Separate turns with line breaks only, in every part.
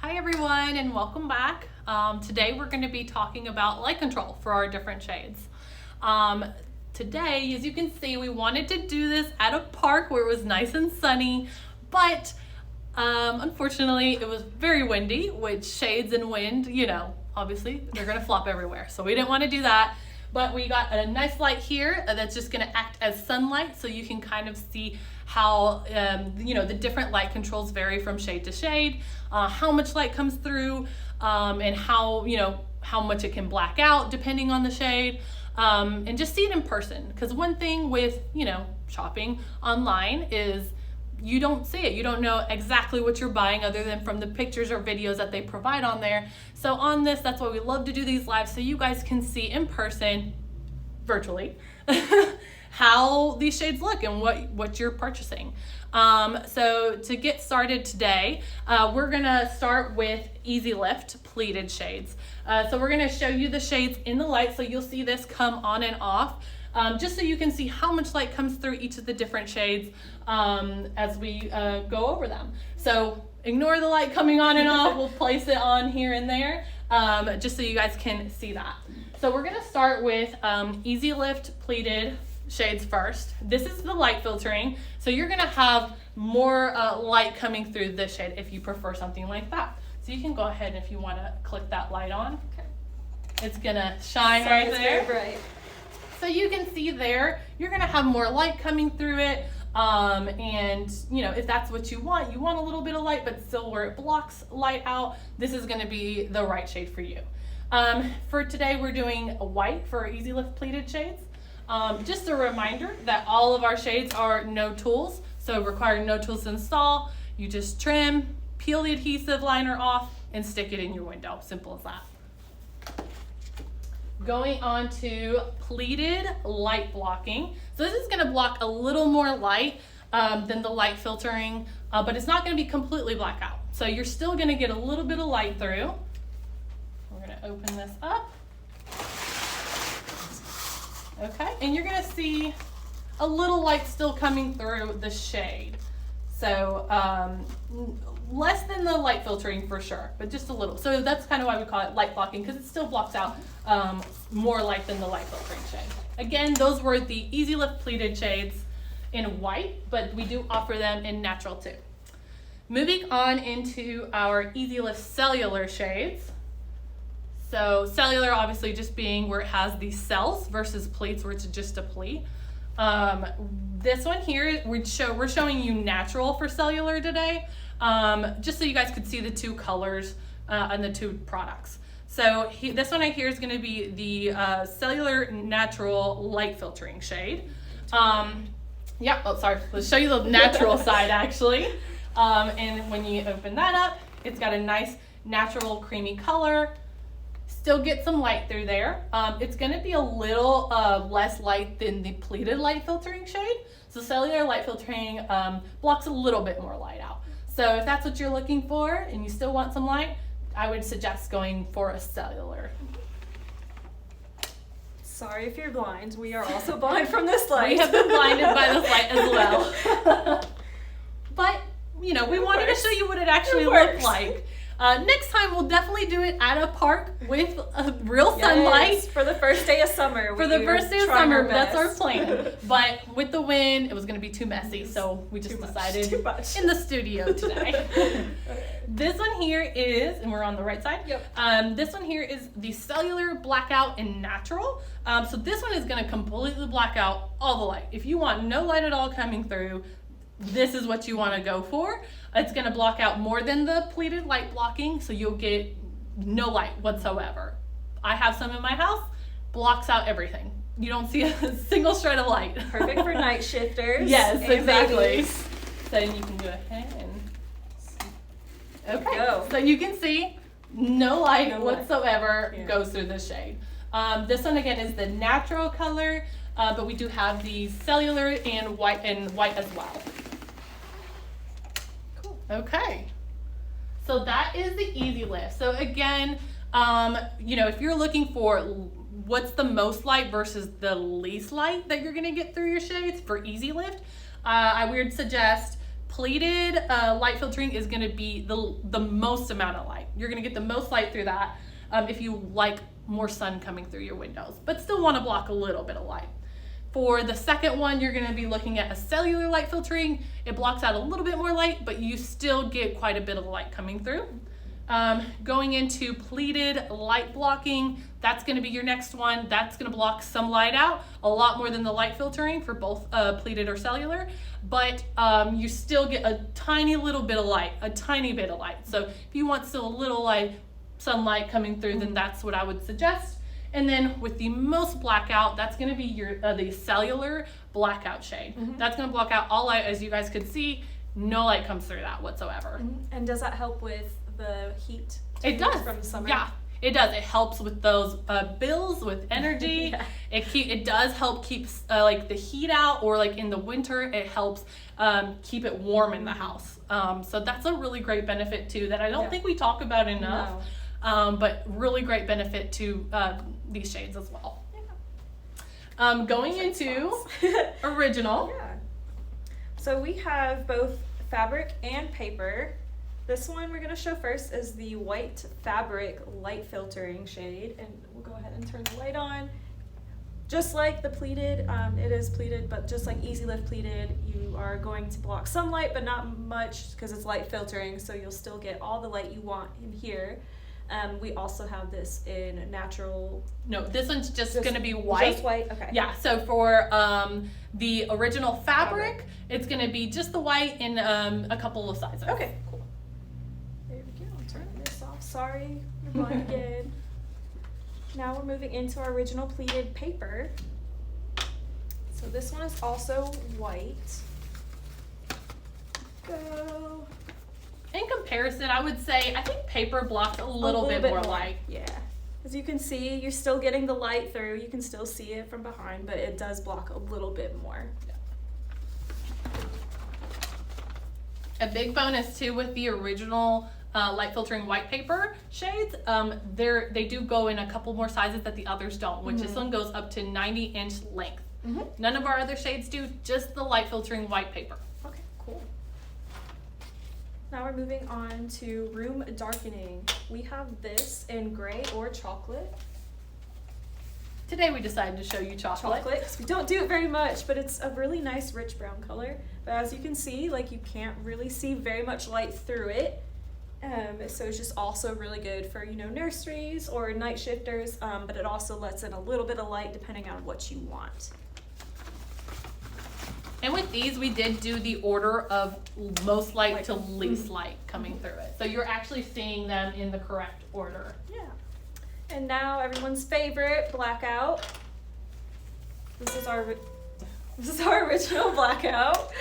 Hi everyone and welcome back. Today we're going to be talking about light control for our different shades. Today, as you can see, we wanted to do this at a park where it was nice and sunny, but unfortunately it was very windy, which shades and wind, obviously they're going to flop everywhere. So we didn't want to do that, but we got a nice light here that's just going to act as sunlight so you can kind of see how the different light controls vary from shade to shade, how much light comes through, and how much it can black out depending on the shade, and just see it in person. Because one thing with shopping online is you don't see it. You don't know exactly what you're buying other than from the pictures or videos that they provide on there. So on this, that's why we love to do these lives, so you guys can see in person, virtually, how these shades look and what you're purchasing. So to get started today, we're gonna start with Easy Lift pleated shades. So we're gonna show you the shades in the light, so you'll see this come on and off, just so you can see how much light comes through each of the different shades as we go over them. So ignore the light coming on and off. We'll place it on here and there, just so you guys can see that. So we're gonna start with Easy Lift pleated shades first. This is the light filtering, so you're gonna have more light coming through this shade if you prefer something like that. So you can go ahead if you want to click that light on. Okay. It's gonna shine right there.
Very bright.
So you can see there, you're gonna have more light coming through it, and if that's what you want a little bit of light, but still where it blocks light out, this is gonna be the right shade for you. For today, we're doing white for our Easy Lift pleated shades. Just a reminder that all of our shades are no tools, so requiring no tools to install. You just trim, peel the adhesive liner off, and stick it in your window. Simple as that. Going on to pleated light blocking. So this is gonna block a little more light than the light filtering, but it's not gonna be completely black out. So you're still gonna get a little bit of light through. We're gonna open this up. Okay, and you're gonna see a little light still coming through the shade. So less than the light filtering for sure, but just a little. So that's kind of why we call it light blocking, because it still blocks out more light than the light filtering shade. Again, those were the Easy Lift pleated shades in white, but we do offer them in natural too. Moving on into our Easy Lift cellular shades. So cellular obviously just being where it has these cells versus pleats where it's just a pleat. This one here, we're showing you natural for cellular today, just so you guys could see the two colors and the two products. So this one right here is gonna be the cellular natural light filtering shade. Let's show you the natural side actually. And when you open that up, it's got a nice natural creamy color. Still get some light through there. It's gonna be a little less light than the pleated light filtering shade. So cellular light filtering blocks a little bit more light out. So if that's what you're looking for and you still want some light, I would suggest going for a cellular.
Sorry if you're blind. We are also blind from this light.
We have been blinded by this light as well. But, we wanted to show you what it actually looked like. Next time we'll definitely do it at a park with real sunlight.
Yes, for the first day of summer.
For the first day of summer, that's our plan. But with the wind, it was going to be too messy, so we just decided in the studio today. This one here is, and we're on the right side.
Yep.
This one here is the cellular blackout in natural. So this one is going to completely black out all the light. If you want no light at all coming through, this is what you want to go for. It's going to block out more than the pleated light blocking, so you'll get no light whatsoever. I have some in my house, blocks out everything. You don't see a single shred of light.
Perfect for night shifters.
Yes,
and
exactly.
babies.
So you can go ahead and
Go.
So you can see no light
No light.
whatsoever
Yeah.
goes through the shade. This one again is the natural color, but we do have the cellular and white as well. Okay, so that is the Easy Lift. So again, if you're looking for what's the most light versus the least light that you're gonna get through your shades for Easy Lift, I would suggest pleated light filtering is going to be the most amount of light. You're going to get the most light through that if you like more sun coming through your windows, but still want to block a little bit of light. For the second one, you're going to be looking at a cellular light filtering. It blocks out a little bit more light, but you still get quite a bit of light coming through. Going into pleated light blocking, that's going to be your next one. That's going to block some light out, a lot more than the light filtering for both pleated or cellular, but you still get a tiny little bit of light, a tiny bit of light. So if you want still a little light, sunlight coming through, then that's what I would suggest. And then with the most blackout, that's going to be your the cellular blackout shade. That's going to block out all light. As you guys could see, no light comes through that whatsoever.
And does that help with the heat?
It does.
From the summer?
Yeah, it does. It helps with those bills, with energy.
Yeah.
It does help keep like the heat out, or like in the winter, it helps keep it warm in the house. So that's a really great benefit too that I don't think we talk about enough.
No.
But really great benefit to these shades as well. Going into original.
Yeah. So we have both fabric and paper. This one we're going to show first is the white fabric light filtering shade, and we'll go ahead and turn the light on. Just like the pleated, it is pleated, but just like Easy Lift pleated, you are going to block some light, but not much because it's light filtering, so you'll still get all the light you want in here. We also have this in natural.
No, this one's just going to be white.
Just white, okay.
Yeah, so for the original fabric, it's going to be just the white in a couple of sizes.
Okay, cool. There we go. I'm turning this off. Sorry, you're blind again. Now we're moving into our original pleated paper. So this one is also white. Go.
In comparison, I would say I think paper blocks a little bit more light.
Yeah. As you can see, you're still getting the light through. You can still see it from behind, but it does block a little bit more.
A big bonus too with the original light filtering white paper shades, they do go in a couple more sizes that the others don't, which this one goes up to 90-inch length. None of our other shades do, just the light filtering white paper.
Okay, cool. Now we're moving on to room darkening. We have this in gray or chocolate.
Today we decided to show you chocolate.
Chocolate, 'cause we don't do it very much, but it's a really nice rich brown color. But as you can see, like you can't really see very much light through it. So it's just also really good for, nurseries or night shifters, but it also lets in a little bit of light depending on what you want.
And with these, we did do the order of most light to least light coming through it. So you're actually seeing them in the correct order.
Yeah. And now everyone's favorite, blackout. This is our original blackout.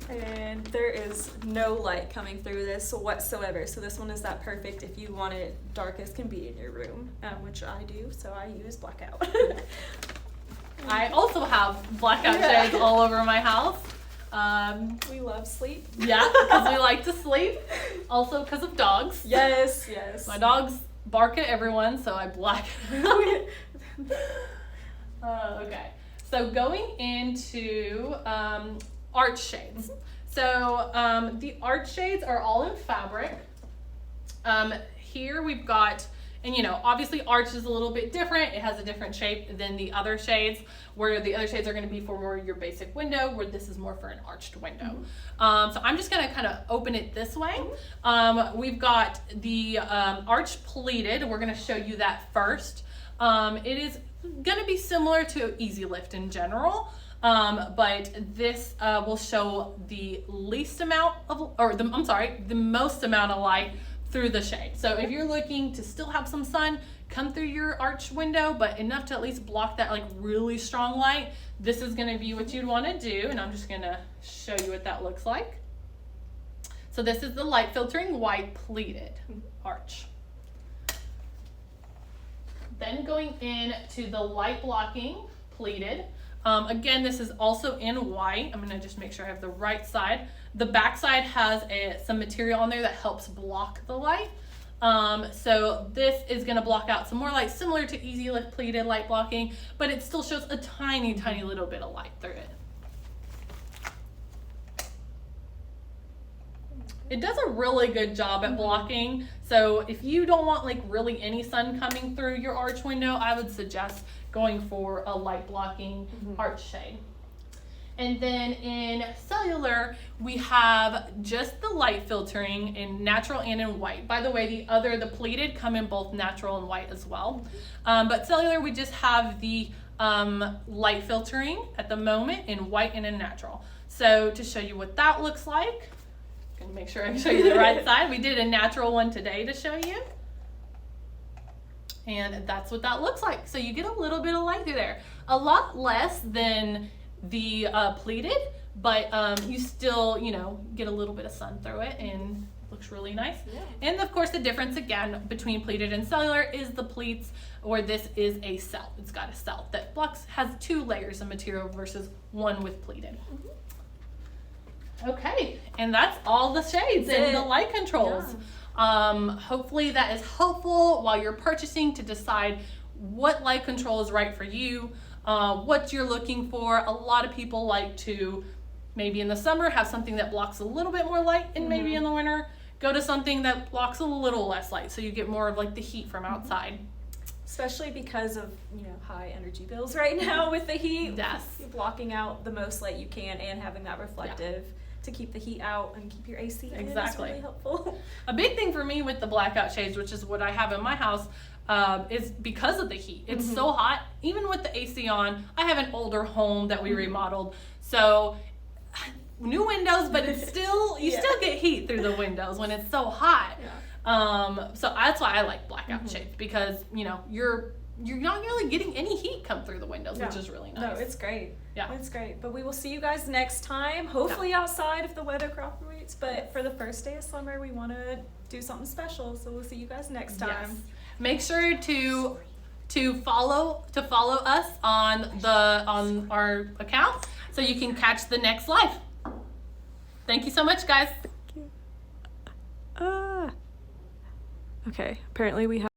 And there is no light coming through this whatsoever. So this one is that perfect if you want it dark as can be in your room, which I do, so I use blackout.
I also have blackout shades all over my house.
We love sleep.
Yeah, because we like to sleep. Also because of dogs.
Yes, yes.
My dogs bark at everyone, so I black it out. Okay, so going into arch shades. So the arch shades are all in fabric. Here we've got, and obviously arch is a little bit different. It has a different shape than the other shades, where the other shades are going to be for more your basic window, where this is more for an arched window. So I'm just going to kind of open it this way. We've got the arch pleated. We're going to show you that first. It is going to be similar to Easy Lift in general. But this will show the least amount of, the most amount of light through the shade. So if you're looking to still have some sun come through your arch window, but enough to at least block that like really strong light, this is gonna be what you'd wanna do. And I'm just gonna show you what that looks like. So this is the light filtering white pleated arch. Then going into the light blocking pleated. Again, this is also in white. I'm gonna just make sure I have the right side. The back side has some material on there that helps block the light. So this is gonna block out some more light, similar to Easy Lift pleated light blocking, but it still shows a tiny, tiny little bit of light through it. It does a really good job at blocking. So if you don't want like really any sun coming through your arch window, I would suggest going for a light blocking arch shade. And then in cellular, we have just the light filtering in natural and in white. By the way, the pleated come in both natural and white as well. But cellular, we just have the light filtering at the moment in white and in natural. So to show you what that looks like, I'm gonna make sure I can show you the right side. We did a natural one today to show you. And that's what that looks like. So you get a little bit of light through there. A lot less than the pleated, but you still, get a little bit of sun through it and it looks really nice. Yeah. And of course the difference again between pleated and cellular is the pleats, or this is a cell. It's got a cell that has 2 layers of material versus 1 with pleated. Okay, and that's all the shades and the light controls. Yeah. Hopefully that is helpful while you're purchasing to decide what light control is right for you, what you're looking for. A lot of people like to, maybe in the summer, have something that blocks a little bit more light, and maybe in the winter, go to something that blocks a little less light, so you get more of like the heat from outside.
Especially because of, high energy bills right now with the heat.
Yes.
You're blocking out the most light you can and having that reflective to keep the heat out and keep your AC in.
Exactly.
It's really helpful.
A big thing for me with the blackout shades, which is what I have in my house, is because of the heat. It's so hot. Even with the AC on, I have an older home that we remodeled, so new windows, but it's still, you still get heat through the windows when it's so hot. So that's why I like blackout shades, because you're not really getting any heat come through the windows, which is really nice.
No, it's great.
Yeah,
it's great. But we will see you guys next time, hopefully outside if the weather cooperates. But for the first day of summer, we want to do something special, so we'll see you guys next time.
Yes. Make sure to follow us on our account so you can catch the next live. Thank you so much, guys.
Okay, apparently we have